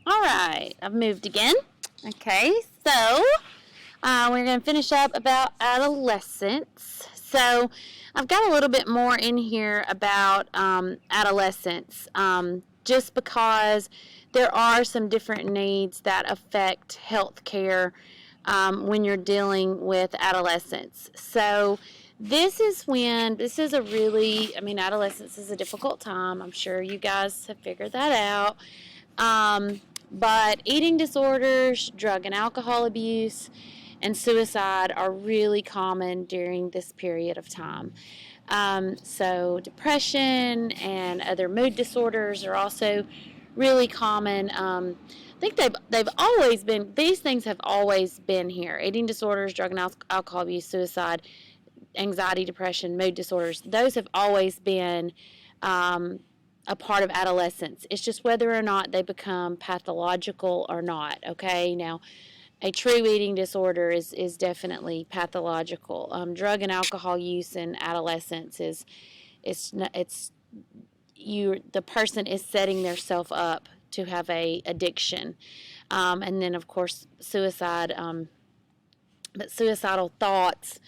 All right, I've moved again. Okay, so we're going to finish up about adolescence. So I've got a little bit more in here about adolescence, just because there are some different needs that affect health care when you're dealing with adolescence. So this is adolescence is a difficult time. I'm sure you guys have figured that out. But eating disorders, drug and alcohol abuse, and suicide are really common during this period of time. So depression and other mood disorders are also really common. I think they've always been, these things have always been here. Eating disorders, drug and alcohol abuse, suicide, anxiety, depression, mood disorders, those have always been a part of adolescence. It's just whether or not they become pathological or not, okay? Now, a true eating disorder is definitely pathological. Drug and alcohol use in adolescence the person is setting themselves up to have a addiction, and then of course suicide. But suicidal thoughts.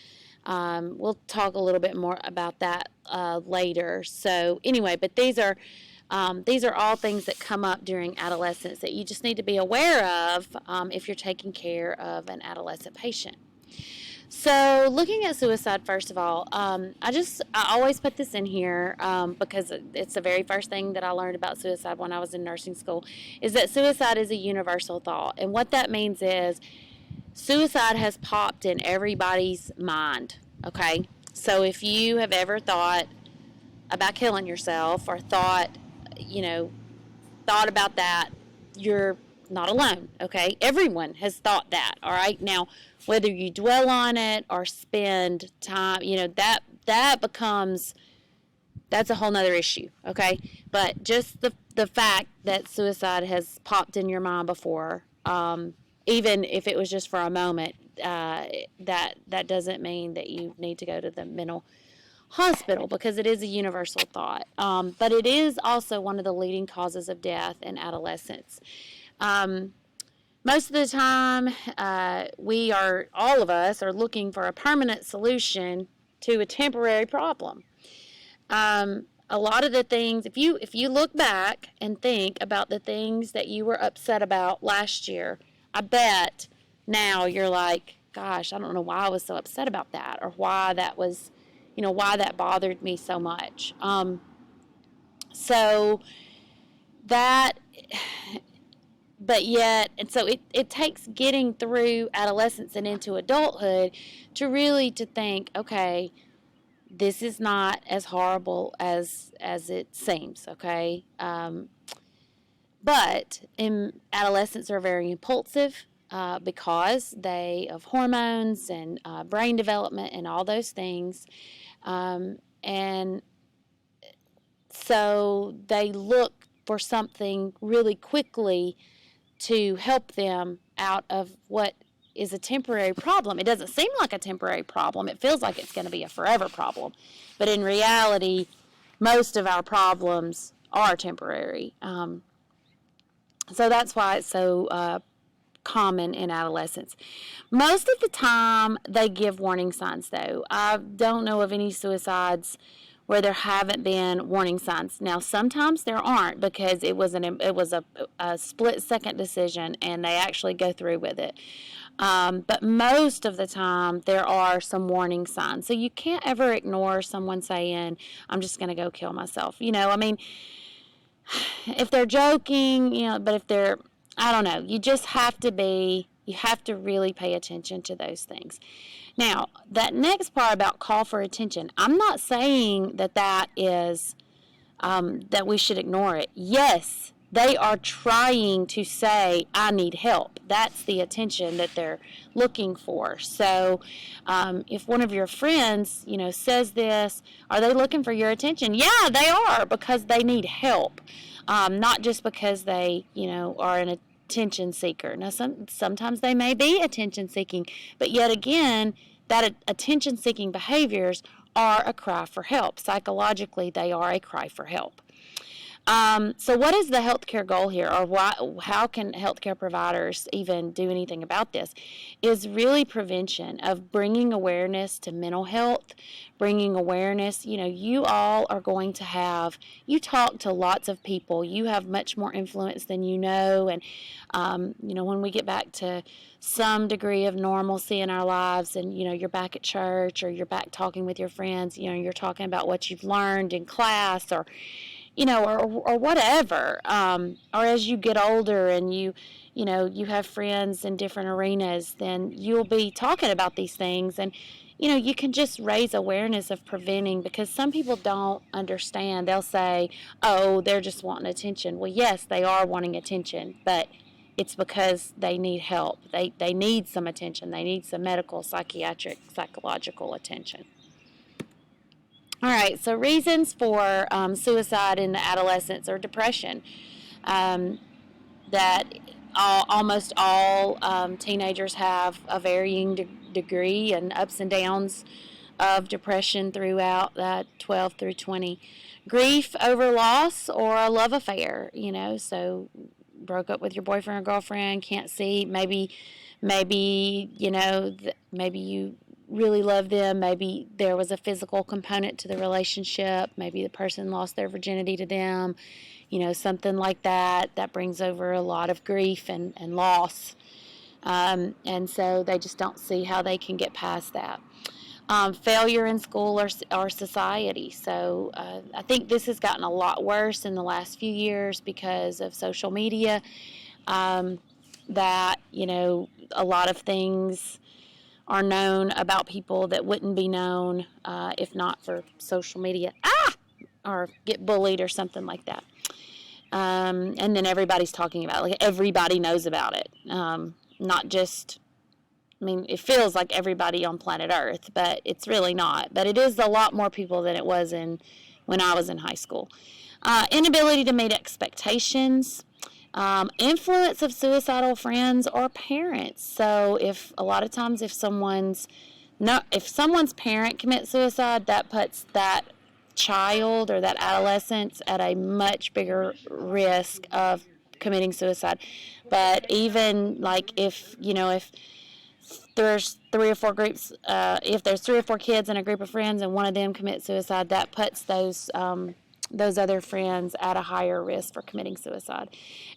We'll talk a little bit more about that later. So anyway, but these are all things that come up during adolescence that you just need to be aware of if you're taking care of an adolescent patient. So looking at suicide, first of all, I always put this in here because it's the very first thing that I learned about suicide when I was in nursing school, is that suicide is a universal thought. And what that means is suicide has popped in everybody's mind, okay? So if you have ever thought about killing yourself or thought about that, you're not alone, okay? Everyone has thought that, all right? Now, whether you dwell on it or spend time, that's a whole nother issue, okay? But just the fact that suicide has popped in your mind before, even if it was just for a moment, that doesn't mean that you need to go to the mental hospital, because it is a universal thought. But it is also one of the leading causes of death in adolescence. Most of the time, all of us are looking for a permanent solution to a temporary problem. A lot of the things, if you look back and think about the things that you were upset about last year, I bet now you're like, gosh, I don't know why I was so upset about that, or why that was, why that bothered me so much. So it takes getting through adolescence and into adulthood to think, okay, this is not as horrible as it seems, okay? But adolescents are very impulsive because of hormones and brain development and all those things. And so they look for something really quickly to help them out of what is a temporary problem. It doesn't seem like a temporary problem. It feels like it's going to be a forever problem. But in reality, most of our problems are temporary. So that's why it's so common in adolescence. Most of the time, they give warning signs, though. I don't know of any suicides where there haven't been warning signs. Now, sometimes there aren't, because it was a split-second decision, and they actually go through with it. But most of the time, there are some warning signs. So you can't ever ignore someone saying, I'm just going to go kill myself. If they're joking, but if they're, I don't know, you have to really pay attention to those things. Now, that next part about call for attention, I'm not saying that is, that we should ignore it. Yes, they are trying to say, I need help. That's the attention that they're looking for. So if one of your friends, says this, are they looking for your attention? Yeah, they are, because they need help. Not just because they, are an attention seeker. Now, sometimes they may be attention seeking, but yet again, that attention seeking behaviors are a cry for help. Psychologically, they are a cry for help. So what is the healthcare goal here, or how can healthcare providers even do anything about this? Is really prevention of bringing awareness to mental health, bringing awareness. You all are going to you talk to lots of people. You have much more influence than you know. And, when we get back to some degree of normalcy in our lives and, you're back at church or you're back talking with your friends, you're talking about what you've learned in class or whatever, or as you get older and you have friends in different arenas, then you'll be talking about these things, and you can just raise awareness of preventing, because some people don't understand. They'll say, oh, they're just wanting attention. Well, yes, they are wanting attention, but it's because they need help. They need some attention. They need some medical, psychiatric, psychological attention. All right, so reasons for suicide in adolescence or depression. That almost all teenagers have a varying degree and ups and downs of depression throughout 12 through 20. Grief over loss or a love affair, so broke up with your boyfriend or girlfriend, can't see, maybe you really love them. Maybe there was a physical component to the relationship. Maybe the person lost their virginity to them. Something like that. That brings over a lot of grief and loss. And so they just don't see how they can get past that. Failure in school or society. So I think this has gotten a lot worse in the last few years because of social media. That, a lot of things are known about people that wouldn't be known if not for social media. Or get bullied or something like that. And then everybody's talking about it. Like, everybody knows about it. Not just, it feels like everybody on planet Earth, but it's really not. But it is a lot more people than it was when I was in high school. Inability to meet expectations. Influence of suicidal friends or parents. So a lot of times if someone's parent commits suicide, that puts that child or that adolescent at a much bigger risk of committing suicide. But even like if there's 3 or 4 groups, if there's 3 or 4 kids in a group of friends and one of them commits suicide, that puts those other friends at a higher risk for committing suicide.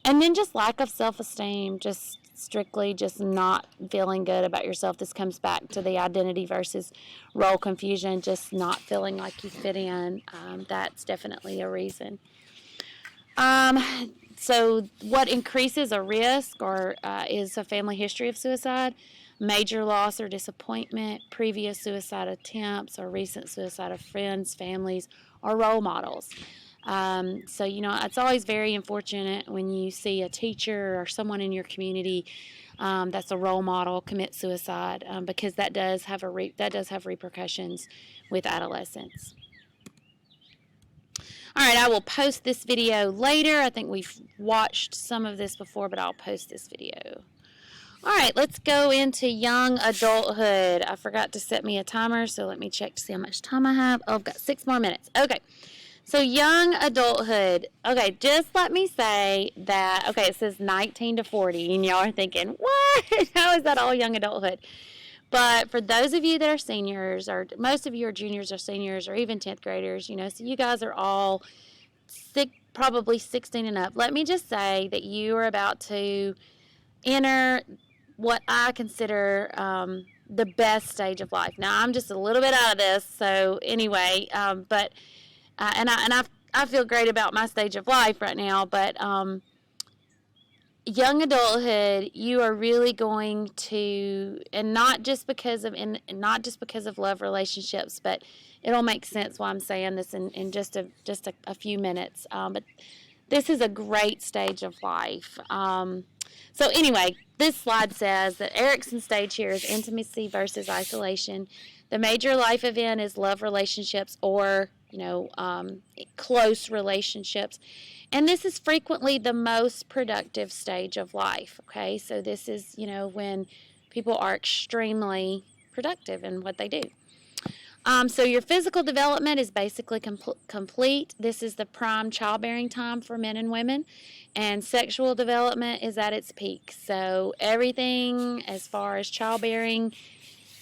And then just lack of self-esteem, just strictly just not feeling good about yourself. This comes back to the identity versus role confusion, just not feeling like you fit in. That's definitely a reason. So what increases a risk is a family history of suicide, major loss or disappointment, previous suicide attempts, or recent suicide of friends, families, or role models. So, it's always very unfortunate when you see a teacher or someone in your community that's a role model commit suicide, because that does have repercussions with adolescents. All right, I will post this video later. I think we've watched some of this before, but I'll post this video. All right, let's go into young adulthood. I forgot to set me a timer, so let me check to see how much time I have. Oh, I've got 6 more minutes. Okay, so young adulthood. Okay, just let me say that, it says 19 to 40, and y'all are thinking, what? How is that all young adulthood? But for those of you that are seniors, or most of you are juniors or seniors, or even 10th graders, so you guys are all probably 16 and up. Let me just say that you are about to enter what I consider the best stage of life. Now, I'm just a little bit out of this, so anyway, but I feel great about my stage of life right now, but young adulthood, you are really going to, and not just because of love relationships, but it'll make sense why I'm saying this in just a few minutes. But this is a great stage of life. So anyway, this slide says that Erikson's stage here is intimacy versus isolation. The major life event is love relationships or close relationships. And this is frequently the most productive stage of life, okay? So this is, when people are extremely productive in what they do. So your physical development is basically complete. This is the prime childbearing time for men and women. And sexual development is at its peak. So everything as far as childbearing,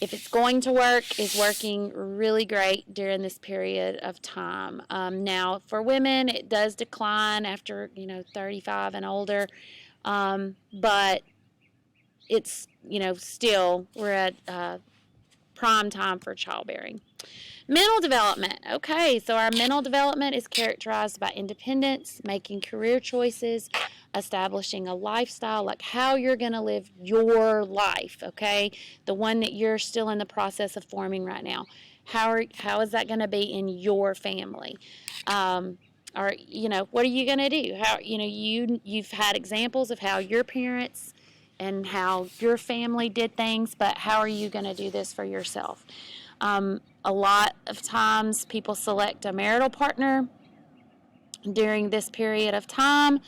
if it's going to work, is working really great during this period of time. Now, for women, it does decline after, 35 and older. But it's, still we're at prime time for childbearing. Mental development. Okay, so our mental development is characterized by independence, making career choices, establishing a lifestyle, like how you're going to live your life, okay? The one that you're still in the process of forming right now. How is that going to be in your family? Or, what are you going to do? How, you've had examples of how your parents and how your family did things, but how are you going to do this for yourself? A lot of times people select a marital partner during this period of time,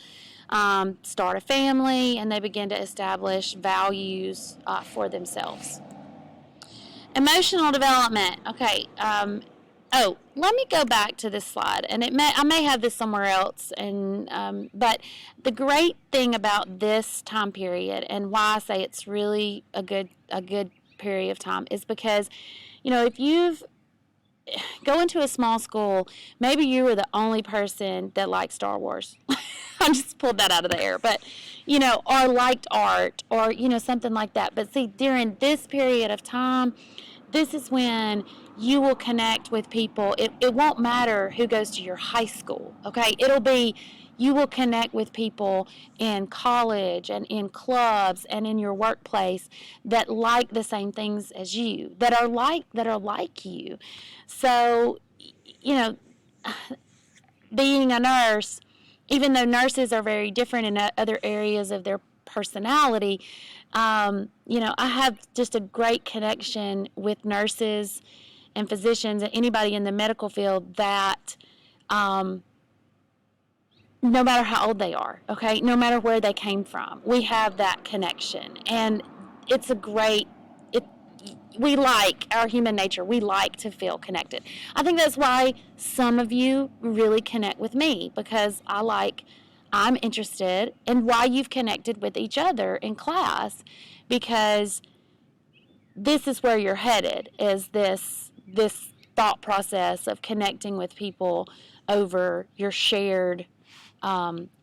start a family, and they begin to establish values for themselves. Emotional development. Okay. Let me go back to this slide, and I may have this somewhere else, but the great thing about this time period and why I say it's really a good period of time is because, if you've go into a small school, maybe you were the only person that liked Star Wars. I just pulled that out of the air, but or liked art, or something like that. But see, during this period of time, this is when you will connect with people. It won't matter who goes to your high school, okay? It'll be you will connect with people in college and in clubs and in your workplace that like the same things as you, that are like you. So, being a nurse, even though nurses are very different in other areas of their personality, I have just a great connection with nurses and physicians and anybody in the medical field that no matter how old they are, okay, no matter where they came from, we have that connection. And it's we like our human nature. We like to feel connected. I think that's why some of you really connect with me, because I'm interested in why you've connected with each other in class, because this is where you're headed, is this thought process of connecting with people over your shared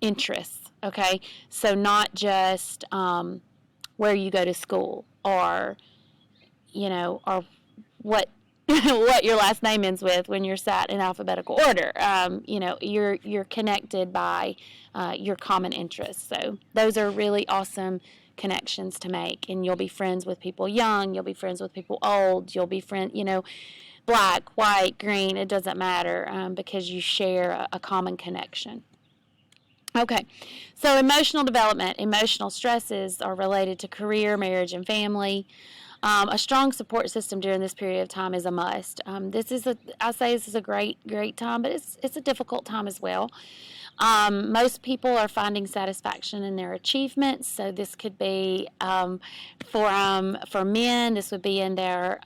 interests, okay? So not just where you go to school, or or what what your last name ends with when you're sat in alphabetical order. You're connected by your common interests. So those are really awesome connections to make, and you'll be friends with people young, you'll be friends with people old, you'll be black, white, green, it doesn't matter, because you share a common connection. Okay, so emotional development. Emotional stresses are related to career, marriage, and family. A strong support system during this period of time is a must. This is a great time, but it's a difficult time as well. Most people are finding satisfaction in their achievements, so this could be for men. This would be in their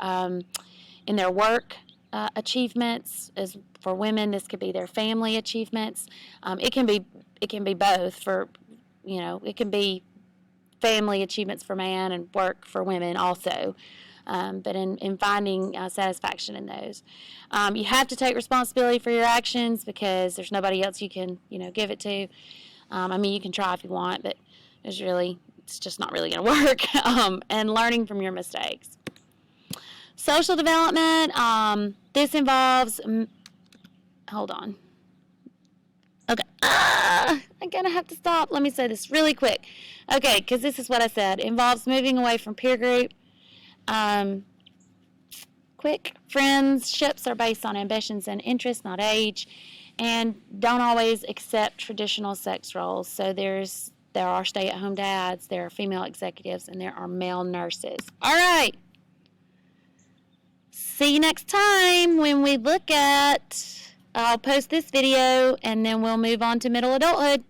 work achievements. As for women, this could be their family achievements. It can be both. It can be family achievements for man and work for women also. But in finding satisfaction in those, you have to take responsibility for your actions, because there's nobody else you can give it to. You can try if you want, but it's just not really going to work. And learning from your mistakes. Social development. This involves. Hold on. Okay. I'm going to have to stop. Let me say this really quick. Okay, because this is what I said. It involves moving away from peer group. Quick friendships are based on ambitions and interests, not age, and don't always accept traditional sex roles. So there are stay-at-home dads, there are female executives, and there are male nurses. All right. See you next time when we look at, I'll post this video, and then we'll move on to middle adulthood.